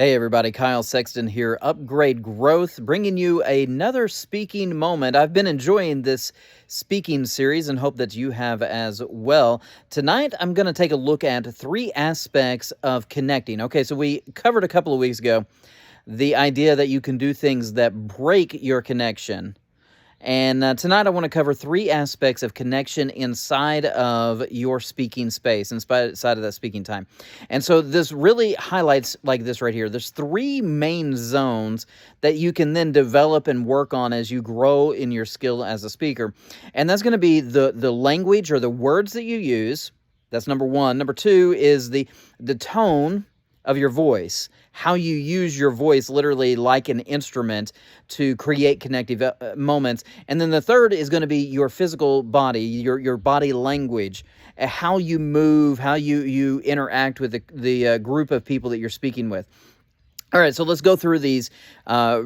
Hey everybody, Kyle Sexton here, Upgrade Growth, bringing you another speaking moment. I've been enjoying this speaking series and hope that you have as well. Tonight, I'm going to take a look at three aspects of connecting. Okay, so we covered a couple of weeks ago the idea that you can do things that break your connection. And tonight I want to cover three aspects of connection inside of your speaking space, inside of that speaking time. And so this really highlights like this right here. There's three main zones that you can then develop and work on as you grow in your skill as a speaker. And that's going to be the language or the words that you use. That's number one. Number two is the tone of your voice, how you use your voice literally like an instrument to create connective moments. And then the third is going to be your physical body, your body language, how you move, how you interact with the group of people that you're speaking with. All right, so let's go through these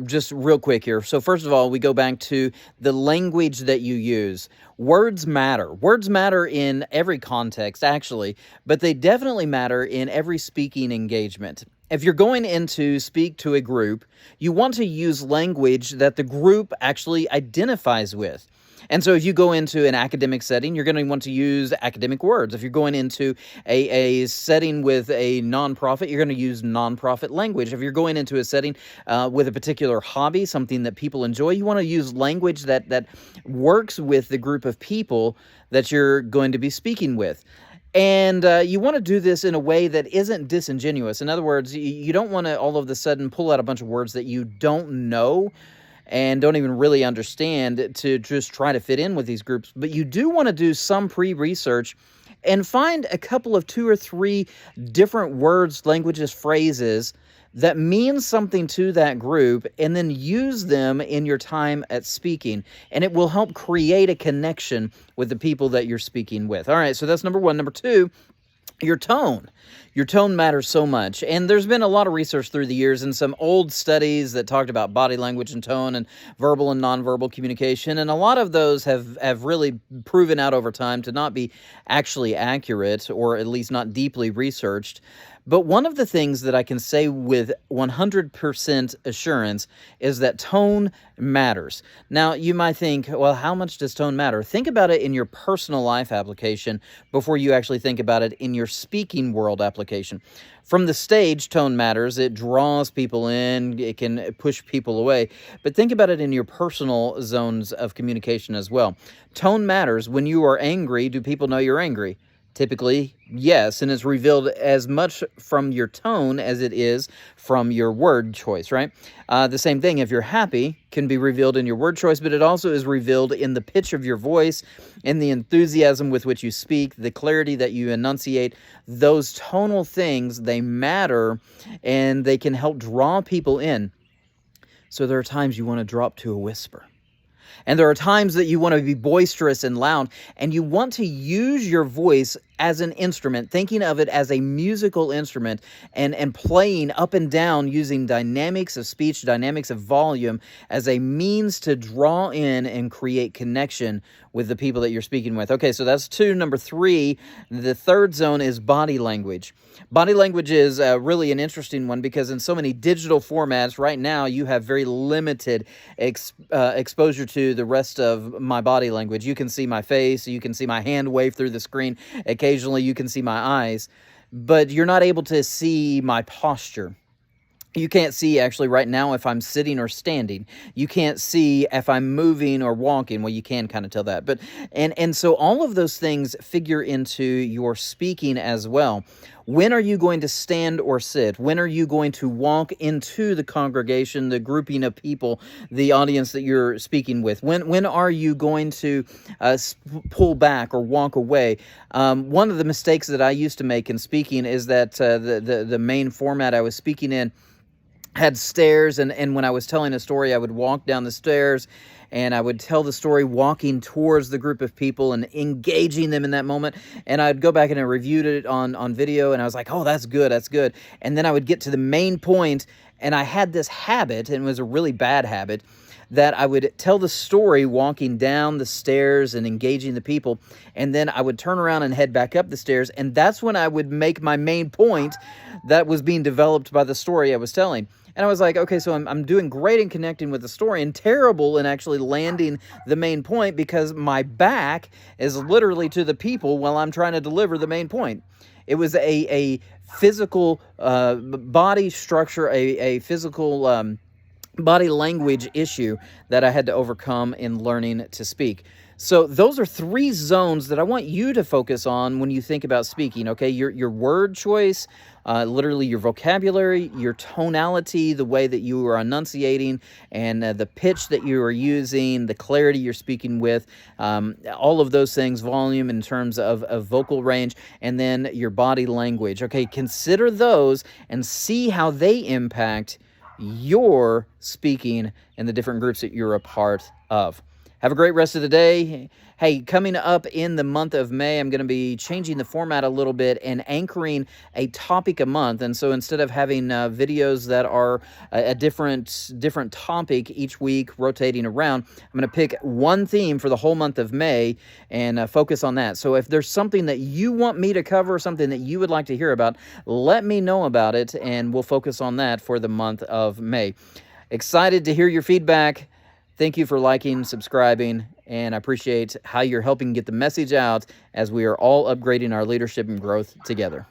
just real quick here. So first of all, we go back to the language that you use. Words matter. Words matter in every context, actually, but they definitely matter in every speaking engagement. If you're going in to speak to a group, you want to use language that the group actually identifies with. And so if you go into an academic setting, you're going to want to use academic words. If you're going into a setting with a nonprofit, you're going to use nonprofit language. If you're going into a setting with a particular hobby, something that people enjoy, you want to use language that works with the group of people that you're going to be speaking with. And you want to do this in a way that isn't disingenuous. In other words, you don't want to all of a sudden pull out a bunch of words that you don't know and don't even really understand to just try to fit in with these groups. But you do want to do some pre-research and find a couple of 2 or 3 different words, languages, phrases that mean something to that group, and then use them in your time at speaking. And it will help create a connection with the people that you're speaking with. All right, so that's number one. Number two, your tone. Your tone matters so much. And there's been a lot of research through the years and some old studies that talked about body language and tone and verbal and nonverbal communication. And a lot of those have really proven out over time to not be actually accurate, or at least not deeply researched. But one of the things that I can say with 100% assurance is that tone matters. Now, you might think, well, how much does tone matter? Think about it in your personal life application before you actually think about it in your speaking world application. From the stage, tone matters. It draws people in. It can push people away. But think about it in your personal zones of communication as well. Tone matters. When you are angry, do people know you're angry? Typically, yes, and it's revealed as much from your tone as it is from your word choice, right? The same thing, if you're happy, can be revealed in your word choice, but it also is revealed in the pitch of your voice, in the enthusiasm with which you speak, the clarity that you enunciate. Those tonal things, they matter, and they can help draw people in. So there are times you want to drop to a whisper. And there are times that you want to be boisterous and loud, and you want to use your voice as an instrument, thinking of it as a musical instrument and playing up and down using dynamics of speech, dynamics of volume as a means to draw in and create connection with the people that you're speaking with. Okay, so that's two. Number three, the third zone is body language. Body language is really an interesting one because in so many digital formats right now, you have very limited exposure to the rest of my body language. You can see my face, you can see my hand wave through the screen. Occasionally you can see my eyes, but you're not able to see my posture. You can't see actually right now if I'm sitting or standing. You can't see if I'm moving or walking. Well, you can kind of tell that. But and so all of those things figure into your speaking as well. When are you going to stand or sit? When are you going to walk into the congregation, the grouping of people, the audience that you're speaking with? When are you going to pull back or walk away? One of the mistakes that I used to make in speaking is that the main format I was speaking in had stairs, and when I was telling a story, I would walk down the stairs, and I would tell the story walking towards the group of people and engaging them in that moment, and I'd go back and I reviewed it on video, and I was like, oh, that's good, and then I would get to the main point, and I had this habit, and it was a really bad habit, that I would tell the story walking down the stairs and engaging the people, and then I would turn around and head back up the stairs, and that's when I would make my main point that was being developed by the story I was telling. And I was like, okay, so I'm doing great in connecting with the story and terrible in actually landing the main point because my back is literally to the people while I'm trying to deliver the main point. It was a physical body structure, a physical body language issue that I had to overcome in learning to speak. So those are 3 zones that I want you to focus on when you think about speaking, okay? Your word choice, literally your vocabulary, your tonality, the way that you are enunciating, and the pitch that you are using, the clarity you're speaking with, all of those things, volume in terms of vocal range, and then your body language. Okay, consider those and see how they impact your speaking in the different groups that you're a part of. Have a great rest of the day. Hey, coming up in the month of May, I'm going to be changing the format a little bit and anchoring a topic a month. And so instead of having videos that are a different topic each week rotating around, I'm going to pick one theme for the whole month of May and focus on that. So if there's something that you want me to cover, something that you would like to hear about, let me know about it, and we'll focus on that for the month of May. Excited to hear your feedback. Thank you for liking, subscribing, and I appreciate how you're helping get the message out as we are all upgrading our leadership and growth together.